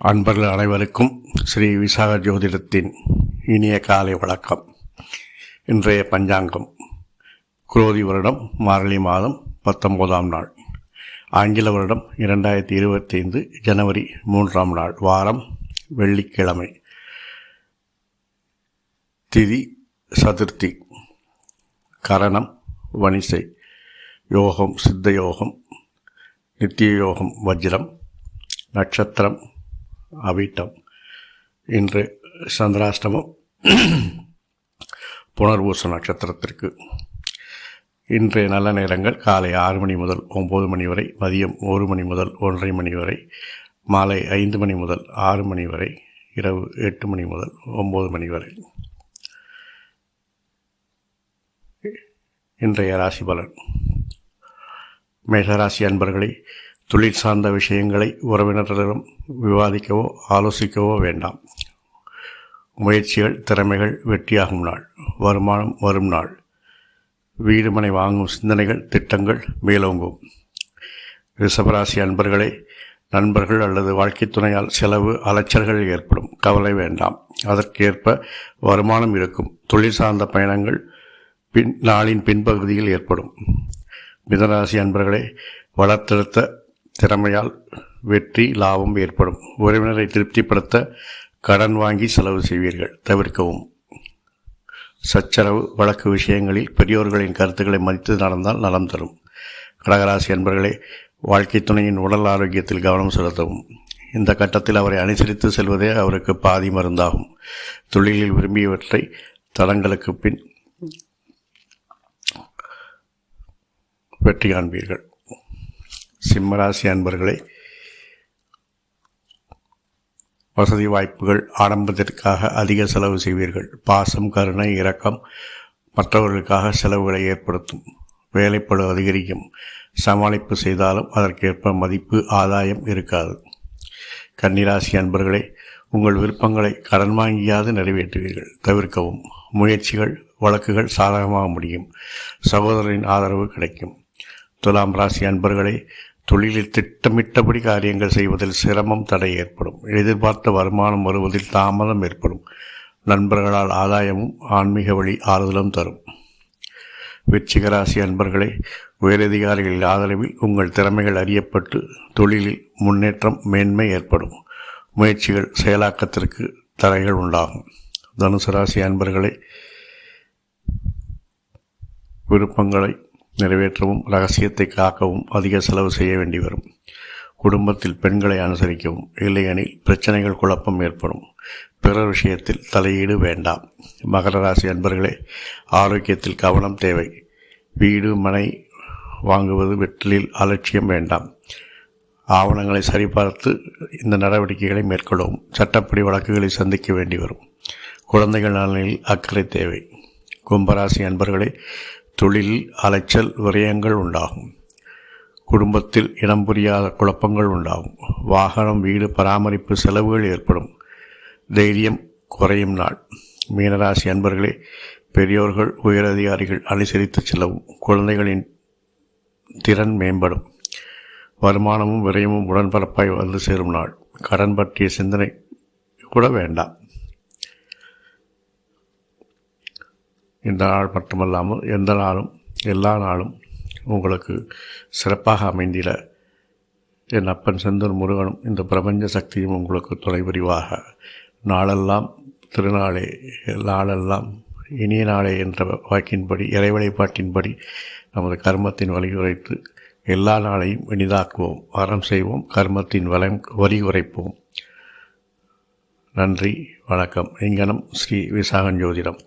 அன்பர்கள் அனைவருக்கும் ஸ்ரீ விசாக ஜோதிடத்தின் இனிய காலை வணக்கம். இன்றைய பஞ்சாங்கம் குரோதி வருடம் மார்கழி மாதம் 19ஆம் நாள், ஆங்கில வருடம் 2025 ஜனவரி 3ஆம் நாள், வாரம் வெள்ளிக்கிழமை, திதி சதுர்த்தி, கரணம் வணிசை, யோகம் சித்த யோகம், நித்திய யோகம் வஜ்ரம், நட்சத்திரம் அவிட்டம். இன்று சந்திராஷ்டமம் புனர்பூச நட்சத்திரத்திற்கு. இன்றைய நல்ல நேரங்கள் காலை 6 மணி முதல் 9 மணி வரை, மதியம் 1 மணி முதல் 1:30 மணி வரை, மாலை 5 மணி முதல் 6 மணி வரை, இரவு 8 மணி முதல் 9 மணி வரை. இன்றைய ராசி பலன். மேஷராசி அன்பர்களை, தொழில் சார்ந்த விஷயங்களை உறவினர்களிடம் விவாதிக்கவோ ஆலோசிக்கவோ வேண்டாம். முயற்சிகள் திறமைகள் வெற்றியாகும் நாள். வருமானம் வரும் நாள். வீடு மனை வாங்கும் சிந்தனைகள் திட்டங்கள் மேலோங்கும். ரிஷபராசி அன்பர்களே, நண்பர்கள் அல்லது வாழ்க்கை துணையால் செலவு அலைச்சல்கள் ஏற்படும். கவலை வேண்டாம், அதற்கேற்ப வருமானம் இருக்கும். தொழில் சார்ந்த பயணங்கள் நாளின் பின்பகுதியில் ஏற்படும். மிதனராசி அன்பர்களே, வளர்த்தெடுத்த திறமையால் வெற்றி லாபம் ஏற்படும். உறவினரை திருப்திப்படுத்த கடன் வாங்கி செலவு செய்வீர்கள், தவிர்க்கவும். சச்சரவு வழக்கு விஷயங்களில் பெரியோர்களின் கருத்துக்களை மதித்து நடந்தால் நலம் தரும். கடகராசி அன்பர்களே, வாழ்க்கை துணையின் உடல் ஆரோக்கியத்தில் கவனம் செலுத்தவும். இந்த கட்டத்தில் அவரை அனுசரித்து செல்வதே அவருக்கு பாதி மருந்தாகும். தொழிலில் விரும்பியவற்றை தடங்களுக்கு பின் வெற்றி காண்பீர்கள். சிம்மராசி அன்பர்களே, வசதி வாய்ப்புகள் ஆடம்பரத்திற்காக அதிக செலவு செய்வீர்கள். பாசம் கருணை இரக்கம் மற்றவர்களுக்காக செலவுகளை ஏற்படுத்தும். வேலைப்பளு அதிகரிக்கும். சமாளிப்பு செய்தாலும் அதற்கேற்ப மதிப்பு ஆதாயம் இருக்காது. கன்னிராசி அன்பர்களே, உங்கள் விருப்பங்களை கடன் வாங்கியாது நிறைவேற்றுவீர்கள், தவிர்க்கவும். முயற்சிகள் வழக்குகள் சாதகமாக முடியும். சகோதரரின் ஆதரவு கிடைக்கும். துலாம் ராசி அன்பர்களே, தொழிலில் திட்டமிட்டபடி காரியங்கள் செய்வதில் சிரமம் தடை ஏற்படும். எதிர்பார்த்த வருமானம் வருவதில் தாமதம் ஏற்படும். நண்பர்களால் ஆதாயமும் ஆன்மீக வழி ஆறுதலும் தரும். விருச்சிக ராசி அன்பர்களே, உயரதிகாரிகளின் ஆதரவில் உங்கள் திறமைகள் அறியப்பட்டு தொழிலில் முன்னேற்றம் மேன்மை ஏற்படும். முயற்சிகள் செயலாக்கத்திற்கு தடைகள் உண்டாகும். தனுசு ராசி அன்பர்களே, விருப்பங்களை நிறைவேற்றவும் ரகசியத்தை காக்கவும் அதிக செலவு செய்ய வேண்டி வரும். குடும்பத்தில் பெண்களை அனுசரிக்கவும், இல்லையெனில் பிரச்சனைகள் குழப்பம் ஏற்படும். பிறர் விஷயத்தில் தலையீடு வேண்டாம். மகர ராசி அன்பர்களே, ஆரோக்கியத்தில் கவனம் தேவை. வீடு மனை வாங்குவது வெற்றிலில் அலட்சியம் வேண்டாம். ஆவணங்களை சரிபார்த்து இந்த நடவடிக்கைகளை மேற்கொள்ளவும். சட்டப்படி வழக்குகளை சந்திக்க வேண்டி வரும். குழந்தைகள் நலனில் அக்கறை தேவை. கும்பராசி அன்பர்களே, தொழிலில் அலைச்சல் விரயங்கள் உண்டாகும். குடும்பத்தில் இனம் புரியாத குழப்பங்கள் உண்டாகும். வாகனம் வீடு பராமரிப்பு செலவுகள் ஏற்படும். தைரியம் குறையும் நாள். மீனராசி அன்பர்களே, பெரியோர்கள் உயரதிகாரிகள் அனுசரித்து செல்லவும். குழந்தைகளின் திறன் மேம்படும். வருமானமும் விரயமும் உடன்பரப்பாய் வந்து சேரும் நாள். கடன் பற்றிய சிந்தனை கூட வேண்டாம். இந்த நாள் மட்டுமல்லாமல் எந்த நாளும் எல்லா நாளும் உங்களுக்கு சிறப்பாக அமைந்திட என் அப்பன் செந்தூர் முருகனும் இந்த பிரபஞ்ச சக்தியும் உங்களுக்கு துணை புரிவாக. நாளெல்லாம் திருநாளே, நாளெல்லாம் இனிய நாளே என்ற வாக்கின்படி, இறைவழிபாட்டின்படி நமது கர்மத்தின் வலியுரைத்து எல்லா நாளையும் இனிதாக்குவோம். அறம் செய்வோம், கர்மத்தின் வரி குறைப்போம். நன்றி, வணக்கம். இங்கனம் ஸ்ரீ விசாகன் ஜோதிடம்.